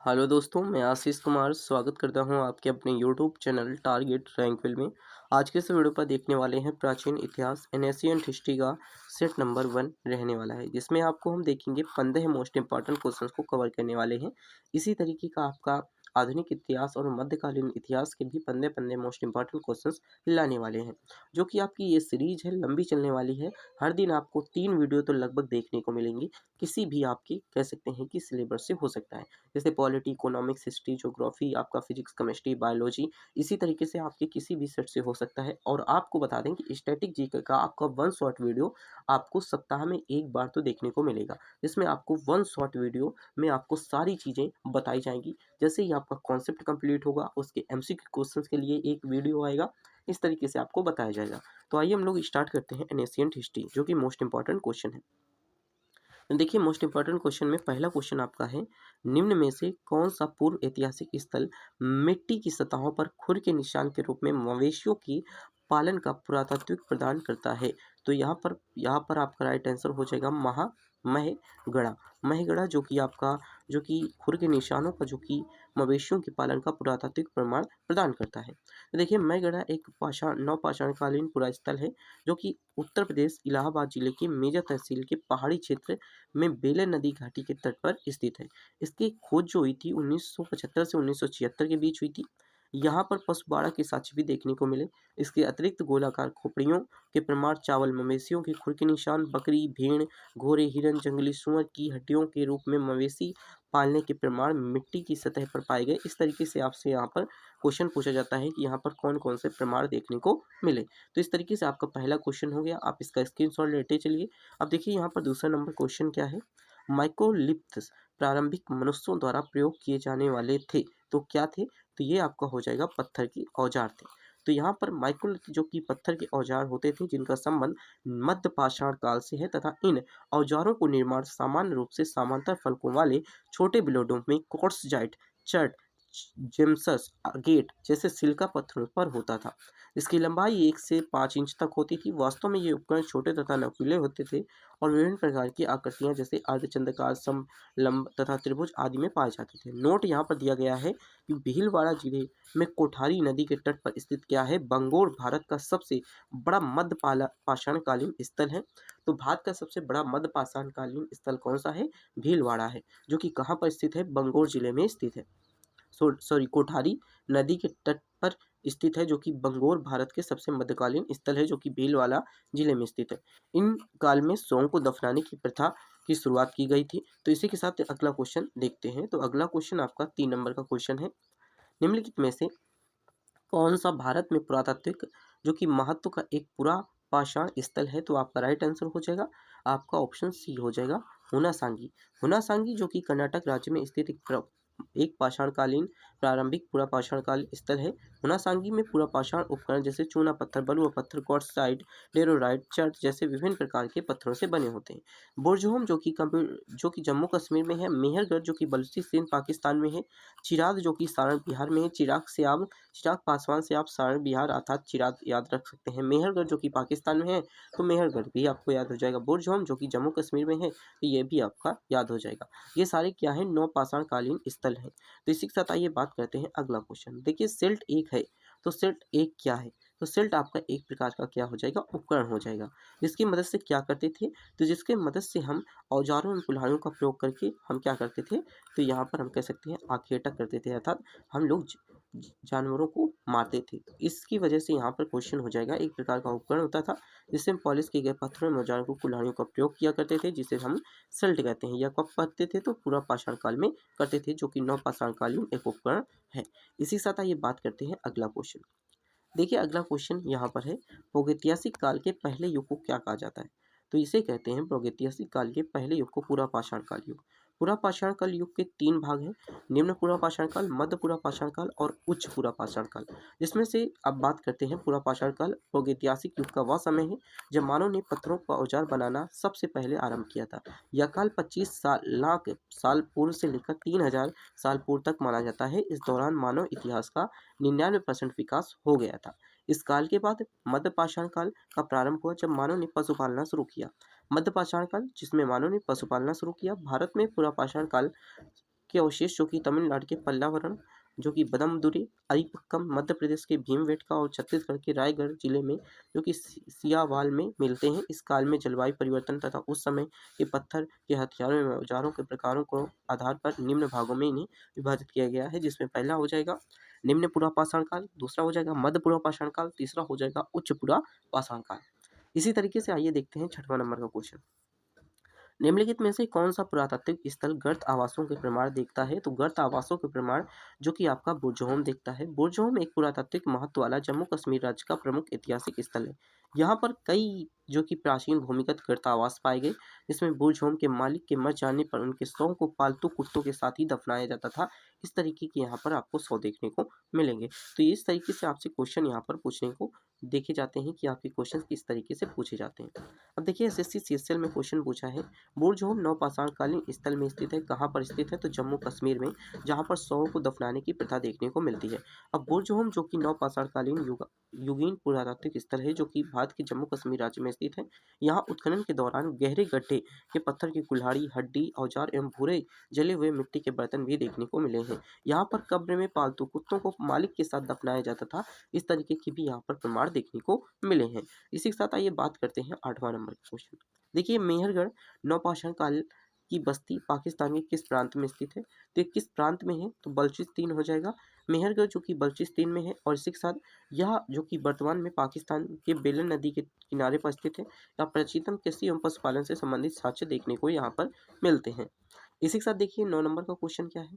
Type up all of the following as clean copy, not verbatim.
Hello दोस्तों, मैं आशीष कुमार स्वागत करता हूं आपके अपने यूट्यूब चैनल टारगेट रैंकविल में। आज के इस वीडियो पर देखने वाले हैं प्राचीन इतिहास एशियंट हिस्ट्री का सेट नंबर 1 रहने वाला है, जिसमें आपको हम देखेंगे 15 मोस्ट इंपॉर्टेंट क्वेश्चंस को कवर करने वाले हैं। इसी तरीके का आपका आधुनिक इतिहास और मध्यकालीन इतिहास के भी 15 मोस्ट इंपॉर्टेंट क्वेश्चंस लाने वाले हैं, जो कि आपकी ये सीरीज है लंबी चलने वाली है। हर दिन आपको 3 वीडियो तो लगभग देखने को मिलेंगी, किसी भी आपकी कह सकते हैं कि सिलेबस से हो सकता है, जैसे पॉलिटी, इकोनॉमिक्स, हिस्ट्री, ज्योग्राफी, आपका फिजिक्स, केमिस्ट्री, बायोलॉजी। इसी तरीके से आपके किसी भी सेट से हो सकता है। और आपको बता दें कि स्टैटिक जीके का आपका 1 शॉर्ट वीडियो आपको सप्ताह में 1 बार तो देखने को मिलेगा, जिसमें आपको 1 शॉर्ट वीडियो में आपको सारी चीज़ें बताई जाएंगी। जैसे ही आपका कॉन्सेप्ट कंप्लीट होगा, उसके एमसीक्यू क्वेश्चंस के लिए एक वीडियो आएगा, इस तरीके से आपको बताया जाएगा। तो आइए हम लोग स्टार्ट करते हैं एशियंट हिस्ट्री, जो कि मोस्ट इंपॉर्टेंट क्वेश्चन है। देखिए, मोस्ट इंपॉर्टेंट क्वेश्चन में पहला क्वेश्चन आपका है, निम्न में से कौन सा पूर्व ऐतिहासिक स्थल मिट्टी की सतहों पर खुर के निशान के रूप में मवेशियों की पालन का पुरातात्विक प्रदान करता है? तो यहाँ पर आपका राइट आंसर हो जाएगा महगढ़ा। महगढ़ा जो कि खुर के निशानों का जो कि मवेशियों के पालन का पुरातात्विक प्रमाण प्रदान करता है। तो देखिए, महगढ़ा एक नवपाषाणकालीन पुरास्थल है, जो कि उत्तर प्रदेश इलाहाबाद जिले के मेजा तहसील के पहाड़ी क्षेत्र में बेलन नदी घाटी के तट पर स्थित है। इसकी खोज जो हुई थी 1975 से 1976 के बीच हुई थी। यहाँ पर पशुबाड़ा के साक्ष्य भी देखने को मिले। इसके अतिरिक्त गोलाकार खोपड़ियों के प्रमाण, चावल, मवेशियों के खुर के निशान, बकरी, भेड़, घोड़े, हिरन, जंगली सूअर की हड्डियों के रूप में मवेशी पालने के प्रमाण मिट्टी की सतह पर पाए गए। इस तरीके से आपसे यहाँ पर क्वेश्चन पूछा जाता है कि यहाँ पर कौन कौन से प्रमाण देखने को मिले। तो इस तरीके से आपका पहला क्वेश्चन हो गया, आप इसका स्क्रीनशॉट लेते चलिए। अब देखिए यहाँ पर दूसरा नंबर क्वेश्चन क्या है, माइक्रोलिथ्स प्रारंभिक मनुष्यों द्वारा प्रयोग किए जाने वाले थे, तो क्या थे? तो ये आपका हो जाएगा पत्थर के औजार थे। तो यहाँ पर माइक्रोलिथ जो कि पत्थर के औजार होते थे, जिनका संबंध मध्य पाषाण काल से है, तथा इन औजारों को निर्माण सामान्य रूप से समांतर फलकों वाले छोटे ब्लेडों में क्वार्ट्जजाइट, चर्ट, जिप्सम, गेट जैसे सिलिका पत्थरों पर होता था। इसकी लंबाई 1 से 5 इंच तक होती थी। वास्तव में ये उपकरण छोटे तथा नुकीले होते थे और विभिन्न प्रकार की आकृतियां जैसे अर्धचंद्राकार, समलंब तथा त्रिभुज आदि में पाए जाते थे। नोट यहाँ पर दिया गया है कि भीलवाड़ा जिले में कोठारी नदी के तट पर स्थित क्या है, बंगोर भारत का सबसे बड़ा मध्य पाषाणकालीन स्थल है। तो भारत का सबसे बड़ा मध्य पाषाणकालीन स्थल कौन सा है? भीलवाड़ा है, जो कि कहाँ पर स्थित है? बंगोर जिले में स्थित है। कोठारी नदी के तट पर स्थित है, जो कि बंगोर भारत के सबसे मध्यकालीन स्थल है, जो कि भीलवाड़ा जिले में स्थित है। इन काल में सौंग को दफनाने की प्रथा की शुरुआत की गई थी। तो इसी के साथ अगला क्वेश्चन देखते हैं। तो अगला क्वेश्चन आपका 3 नंबर का क्वेश्चन है, निम्नलिखित में से कौन सा भारत में पुरातात्विक जो कि महत्व का एक पूरा पाषाण स्थल है? तो आपका राइट आंसर हो जाएगा आपका ऑप्शन सी हो जाएगा हुनासांगी। हुनासांगी जो कि कर्नाटक राज्य में स्थित एक पाषाणकालीन प्रारंभिक पूरा पाषाणकाल स्थल है। हुनासांगी में पूरा पाषाण उपकरण जैसे चूना पत्थर, बलुआ पत्थर, क्वार्ट्जसाइट, लेरोराइट, चर्ट जैसे विभिन्न प्रकार के पत्थरों से बने होते हैं। बुरजहोम जो कि जम्मू कश्मीर में है, मेहरगढ़ जो कि बलूचिस्तान पाकिस्तान में है, चिराग जो कि सारण बिहार में है, चिराग पासवान से आप सारण बिहार अर्थात चिराग याद रख सकते हैं। मेहरगढ़ जो कि पाकिस्तान में है, तो मेहरगढ़ भी आपको याद हो जाएगा। बुरजहोम जो कि जम्मू कश्मीर में है, तो ये भी आपका याद हो जाएगा। ये सारे क्या है? नवपाषाणकालीन स्थल है। तो इसी के साथ आइए बात करते हैं अगला क्वेश्चन। देखिए, सिल्ट एक है, तो सिल्ट एक क्या है? तो सिल्ट आपका एक प्रकार का क्या हो जाएगा? उपकरण हो जाएगा, जिसकी मदद से क्या करते थे? तो जिसके मदद से हम औजारों एवं कुल्हाड़ियों का प्रयोग करके हम क्या करते थे? तो यहाँ पर हम कह सकते हैं आखेटा करते थे, अर्थात हम लोग जानवरों को मारते थे। तो इसकी वजह से यहाँ पर क्वेश्चन हो जाएगा, एक प्रकार का उपकरण होता था जिससे हम पॉलिश किए गए पत्थरों एवं औजारों को कुल्हाड़ियों का प्रयोग किया करते थे, जिसे हम सल्ट कहते हैं। यह कब करते थे? तो पूरा पाषाण काल में करते थे, जो कि नवपाषाणकालीन एक उपकरण है। इसी के साथ आइए बात करते हैं अगला क्वेश्चन। देखिए, अगला क्वेश्चन यहाँ पर है, प्रागैतिहासिक काल के पहले युग को क्या कहा जाता है? तो इसे कहते हैं प्रागैतिहासिक काल के पहले युग को पुरा पाषाण काल युग। पुरा पाषाण काल युग के 3 भाग हैं, निम्न पुरा पाषाण काल, मध्य पुरा पाषाण काल और उच्च पुरा पाषाण काल। जिसमें से अब बात करते हैं पुरा पाषाण काल। प्रागैतिहासिक युग का वह समय है जब मानव ने पत्थरों का औजार बनाना सबसे पहले आरंभ किया था। यह काल 25 लाख साल पूर्व से लेकर 3000 साल पूर्व तक माना जाता है। इस दौरान मानव इतिहास का 99% विकास हो गया था। इस काल के बाद मध्य पाषाण काल का प्रारंभ हुआ, जब मानव ने पशु पालना शुरू किया। मध्य पाषाण काल, जिसमें मानव ने पशु पालना शुरू किया। भारत में पूरा पाषाण काल के अवशेष जो कि तमिलनाडु के पल्लावरम, जो कि बदमदुरी, अरिपक्कम, मध्य प्रदेश के भीमबेटका और छत्तीसगढ़ के रायगढ़ जिले में जो कि सियावाल में मिलते हैं। इस काल में जलवायु परिवर्तन तथा उस समय के पत्थर के हथियारों एवं औजारों के प्रकारों को आधार पर निम्न भागों में इन्हें विभाजित किया गया है, जिसमें पहला हो जाएगा निम्न पुरा पाषाण काल, दूसरा हो जाएगा मध्य पुरा पाषाण काल, तीसरा हो जाएगा उच्च पुरा पाषाण काल। इसी तरीके से आइए देखते हैं छठवां नंबर का क्वेश्चन। निम्नलिखित में से कौन सा पुरातात्विक स्थल गर्त आवासों के प्रमाण देखता है? तो गर्त आवासों के प्रमाण जो कि आपका बुर्जहोम देखता है। बुर्जहोम एक पुरातात्विक महत्व वाला जम्मू कश्मीर राज्य का प्रमुख ऐतिहासिक स्थल है। यहाँ पर कई जो कि प्राचीन भूमिगत गर्त आवास पाए गए, जिसमें बुर्जहोम के मालिक के मर जाने पर उनके शव को पालतू कुत्तों के साथ ही दफनाया जाता था। इस तरीके के यहाँ पर आपको शव देखने को मिलेंगे। तो इस तरीके से आपसे क्वेश्चन यहाँ पर पूछने को देखे जाते हैं कि आपके क्वेश्चन किस तरीके से पूछे जाते हैं। अब देखिए एसएससी सीएचएल में क्वेश्चन पूछा है, बुर्जहोम नवपाषाणकालीन स्थल में स्थित है। कहाँ पर स्थित है? तो जम्मू कश्मीर में, जहाँ पर शवों को दफनाने की प्रथा देखने को मिलती है। अब बुर्जहोम जो कि नवपाषाणकालीन युगीन पुरातात्विक स्थल है, जो कि भारत के जम्मू कश्मीर राज्य में स्थित है। यहाँ उत्खनन के दौरान गहरे गड्ढे के पत्थर की कुल्हाड़ी, हड्डी, औजार एवं भूरे जले हुए मिट्टी के बर्तन भी देखने को मिले हैं। यहाँ पर कब्र में पालतू कुत्तों को मालिक के साथ दफनाया जाता था। इस तरीके की भी यहाँ पर प्रमाण देखने को मिले हैं। इसी के साथ आइए बात करते हैं 8वां नंबर का क्वेश्चन। देखिए मेहरगढ़ नवपाषाण काल की बस्ती पाकिस्तान के किस प्रांत में स्थित है? तो ये किस प्रांत में है? तो बलूचिस्तान हो जाएगा। मेहरगढ़ जो कि बलूचिस्तान में है और इसी के साथ यह जो कि वर्तमान में पाकिस्तान के बेलन नदी के किनारे पर स्थित है। या प्राचीनतम कृषि एवं पशुपालन से संबंधित साक्ष्य देखने को यहाँ पर मिलते हैं। इसी के साथ देखिए 9 नंबर का क्वेश्चन क्या है?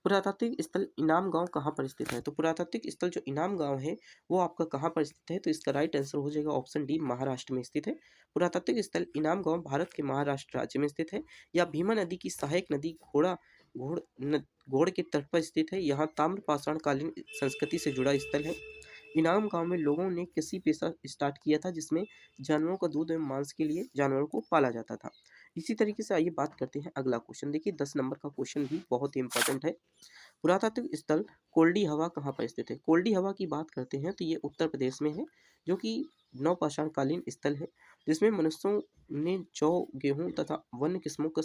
पुरातात्विक स्थल इनाम गांव कहाँ पर स्थित है? तो पुरातात्विक स्थल जो इनाम गांव है वो आपका कहाँ पर स्थित है? तो इसका राइट आंसर हो जाएगा ऑप्शन डी, महाराष्ट्र में स्थित है। पुरातात्विक स्थल इनाम गांव भारत के महाराष्ट्र राज्य में स्थित है। या भीमा नदी की सहायक नदी घोड़ के तट पर स्थित है। यहाँ ताम्रपाषाण कालीन संस्कृति से जुड़ा स्थल है। इनाम गांव में लोगों ने कृषि पेशा स्टार्ट किया था, जिसमें जानवरों का दूध एवं मांस के लिए जानवरों को पाला जाता था। इसी तरीके से आइए बात करते हैं अगला क्वेश्चन। देखिए 10 नंबर का क्वेश्चन भी बहुत ही इंपॉर्टेंट है। पुरातात्विक स्थल कोल्डी हवा कहाँ पर स्थित है? कोल्डी हवा की बात करते हैं तो ये उत्तर प्रदेश में है, जो कि नवपाषाणकालीन स्थल है, जिसमें मनुष्यों ने जौ, गेहूं तथा वन्य किस्मों का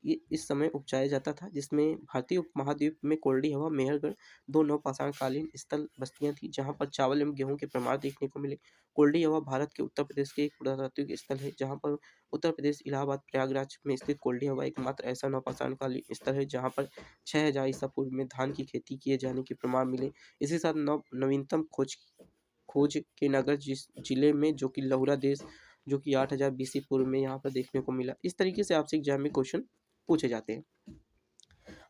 ये इस समय उपजाया जाता था। जिसमें भारतीय उपमहाद्वीप में कोल्डी हवा, मेहरगढ़ दो नवपाषाणकालीन स्थल बस्तियां थी, जहां पर चावल एवं गेहूं के प्रमाण देखने को मिले। कोल्डी हवा भारत के उत्तर प्रदेश के एक पुरातात्विक स्थल है, जहां पर उत्तर प्रदेश इलाहाबाद प्रयागराज में स्थित कोल्डी हवा एकमात्र ऐसा नवपाषाणकालीन स्थल है जहां पर 6000 ईसा पूर्व में धान की खेती किए जाने के प्रमाण मिले। इसी साथ नवीनतम खोज खोज के नगर जिस जिले में, जो कि लहुरा देश, जो कि 8000 बीसी पूर्व में यहाँ पर देखने को मिला। इस तरीके से आपसे एग्जाम में क्वेश्चन पूछे जाते हैं।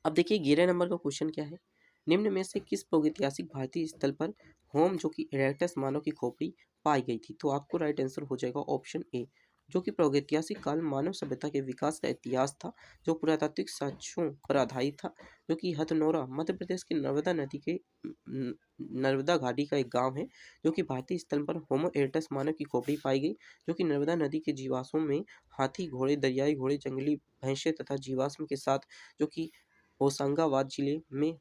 अब देखिए 11 नंबर का क्वेश्चन क्या है? निम्न में से किस प्रागैतिहासिक भारतीय स्थल पर होम जो कि इरेक्टस मानव की खोपड़ी पाई गई थी? तो आपको राइट आंसर हो जाएगा ऑप्शन ए, जो कि प्रागैतिहासिक काल मानव सभ्यता के विकास का इतिहास था, जो पुरातात्विक साक्ष्यों पर आधारित था, जो कि हथनोरा मध्य प्रदेश के नर्मदा नदी के नर्मदा घाटी का एक गांव है, जो कि भारतीय स्थल पर होमो इरेक्टस मानव की खोपड़ी पाई गई, जो कि नर्मदा नदी के जीवाश्मों में हाथी, घोड़े, दरियाई घोड़े, जंगली भैंसे तथा जीवाश्म के साथ, जो कि होशंगाबाद जिले में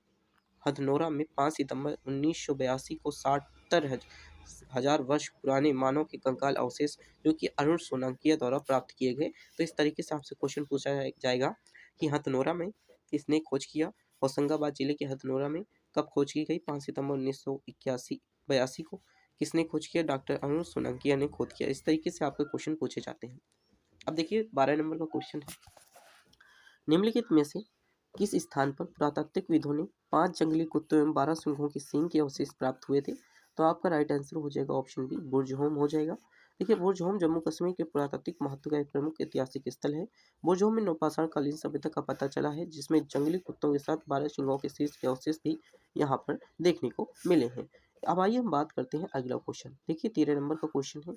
हथनोरा में 5 सितंबर 1982 को 70,000 वर्ष पुराने मानव के कंकाल अवशेष, जो कि अरुण सोलंकिया द्वारा प्राप्त किए गए। तो इस तरीके से आपसे क्वेश्चन पूछा जाएगा कि हथनोरा में किसने खोज किया? होशंगाबाद जिले के हथनोरा में कब खोज की गई? 5 सितंबर 1982 को। किसने खोज किया? डॉक्टर अरुण सोलंकिया ने खोज किया। इस तरीके से आपके क्वेश्चन पूछे जाते हैं। अब देखिए 12 नंबर का क्वेश्चन है, निम्नलिखित में से किस स्थान पर पुरातात्विकविदों ने 5 जंगली कुत्तों एवं 12 सिंहों के सींग के अवशेष प्राप्त हुए थे? तो आपका राइट आंसर हो जाएगा ऑप्शन बी, बुर्जहोम हो जाएगा। देखिए बुर्जहोम जम्मू कश्मीर के पुरातात्विक महत्व का एक प्रमुख ऐतिहासिक स्थल है। बुर्जहोम में नवपाषाण कालीन सभ्यता का पता चला है, जिसमें जंगली कुत्तों के साथ 12 सिंहों के शीश के अवशेष भी यहाँ पर देखने को मिले हैं। अब आइए हम बात करते हैं अगला क्वेश्चन। देखिए 13 नंबर का क्वेश्चन है,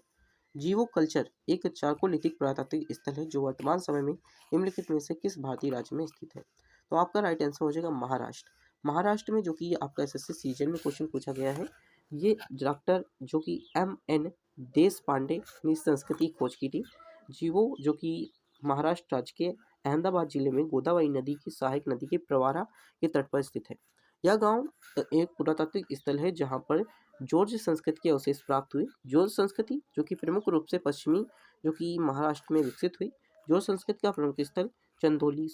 जीवो कल्चर एक चारकोलिथिक पुरातात्विक स्थल है, जो वर्तमान समय में निम्नलिखित में से किस भारतीय राज्य में स्थित है? तो आपका राइट आंसर हो जाएगा महाराष्ट्र। महाराष्ट्र में, जो कि आपका एसएससी सीजन में क्वेश्चन पूछा गया है, ये डॉक्टर जो कि MN देश पांडे ने संस्कृति खोज की थी। जीवो जो कि महाराष्ट्र राज्य के अहमदाबाद जिले में गोदावरी नदी की सहायक नदी के प्रवारा के तट पर स्थित है। यह गांव एक पुरातात्विक स्थल है, जहां पर जॉर्ज संस्कृति के अवशेष प्राप्त हुए। जॉर्ज संस्कृति जो कि प्रमुख रूप से पश्चिमी जो कि महाराष्ट्र में विकसित हुई। जॉर्ज संस्कृति का प्रमुख स्थल चंदौली,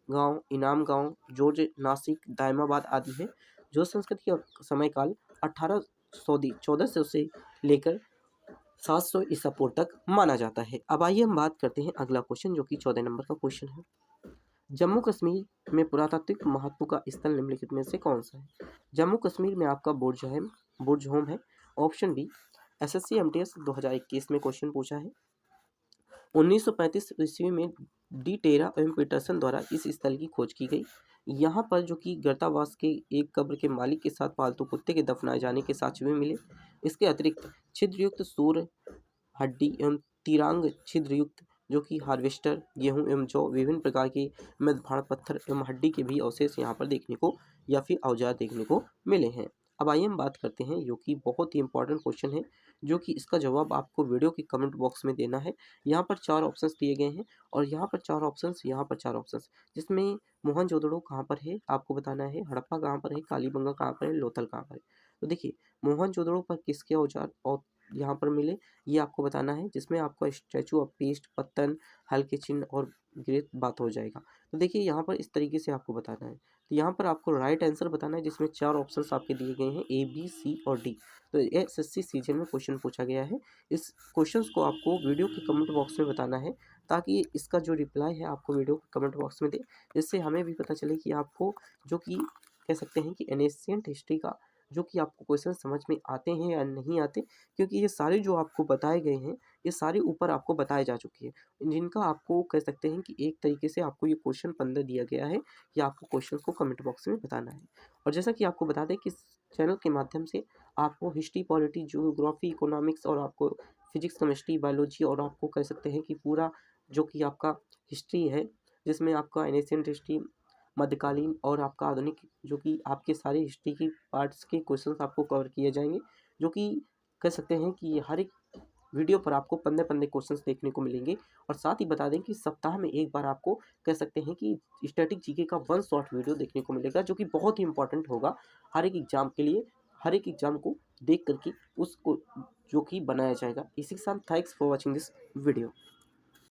गांव, इनाम गांव, जोर्ज, नासिक, दायमाबाद आदि है। जो संस्कृति का समयकाल 1400 से लेकर 700 ईसा पूर्व तक माना जाता है। अब आइए हम बात करते हैं अगला क्वेश्चन, जो कि 14 नंबर का क्वेश्चन है। जम्मू कश्मीर में पुरातात्विक महत्व का स्थल निम्नलिखित में से कौन सा है? जम्मू कश्मीर में आपका बुर्ज होम है। Option B. एसएससी एमटीएस 2021 में क्वेश्चन पूछा है। 1935 ईस्वी में डी टेरा एवं पीटरसन द्वारा इस स्थल की खोज की गई। यहाँ पर जो कि गर्तावास के एक कब्र के मालिक के साथ पालतू कुत्ते के दफनाए जाने के साक्ष्य भी मिले। इसके अतिरिक्त छिद्रयुक्त सूर हड्डी एवं तिरांग छिद्रयुक्त जो कि हार्वेस्टर, गेहूं एवं जौ, विभिन्न प्रकार के मृद भाड़ पत्थर एवं हड्डी के भी अवशेष यहाँ पर देखने को या फिर औजार देखने को मिले हैं। अब आइए हम बात करते हैं, जो कि बहुत ही इंपॉर्टेंट क्वेश्चन है, जो कि इसका जवाब आपको वीडियो के कमेंट बॉक्स में देना है। यहाँ पर 4 ऑप्शंस दिए गए हैं और यहाँ पर 4 ऑप्शंस, यहाँ पर 4 ऑप्शंस, जिसमें मोहनजोदड़ो कहाँ पर है आपको बताना है, हड़प्पा कहाँ पर है, कालीबंगा कहाँ पर है, लोथल कहाँ पर है। तो देखिए, मोहनजोदड़ो पर किसके औजार और यहाँ पर मिले, ये आपको बताना है, जिसमें आपका स्टैचू ऑफ पीस, पत्तन, हल्के चिन्ह और ग्रेट बात हो जाएगा। तो देखिए, यहाँ पर इस तरीके से आपको बताना है। तो यहाँ पर आपको राइट आंसर बताना है, जिसमें 4 ऑप्शंस आपके दिए गए हैं, ए, बी, सी और डी। तो ये एसएससी सीजन में क्वेश्चन पूछा गया है। इस क्वेश्चंस को आपको वीडियो के कमेंट बॉक्स में बताना है, ताकि इसका जो रिप्लाई है आपको वीडियो के कमेंट बॉक्स में दे, जिससे हमें भी पता चले कि आपको जो कि कह सकते हैं कि एशियंट हिस्ट्री का जो कि आपको क्वेश्चन समझ में आते हैं या नहीं आते, क्योंकि ये सारे जो आपको बताए गए हैं, ये सारे ऊपर आपको बताए जा चुके हैं, जिनका आपको कह सकते हैं कि एक तरीके से आपको ये क्वेश्चन 15 दिया गया है कि आपको क्वेश्चन को कमेंट बॉक्स में बताना है। और जैसा कि आपको बता दें कि इस चैनल के माध्यम से आपको हिस्ट्री, पॉलिटी, ज्योग्राफी, इकोनॉमिक्स और आपको फिजिक्स, केमिस्ट्री, बायोलॉजी और आपको कह सकते हैं कि पूरा जो कि आपका हिस्ट्री है, जिसमें आपका एशियंट हिस्ट्री, मध्यकालीन और आपका आधुनिक, जो कि आपके सारे हिस्ट्री की पार्ट्स के क्वेश्चंस आपको कवर किए जाएंगे, जो कि कह सकते हैं कि हर एक वीडियो पर आपको 15 क्वेश्चंस देखने को मिलेंगे। और साथ ही बता दें कि सप्ताह में एक बार आपको कह सकते हैं कि स्टैटिक जीके का 1 शॉर्ट वीडियो देखने को मिलेगा, जो कि बहुत ही इंपॉर्टेंट होगा हर एक एग्जाम के लिए। हर एक एग्जाम को देख करके उसको जो कि बनाया जाएगा। इसी के साथ thanks for watching this video.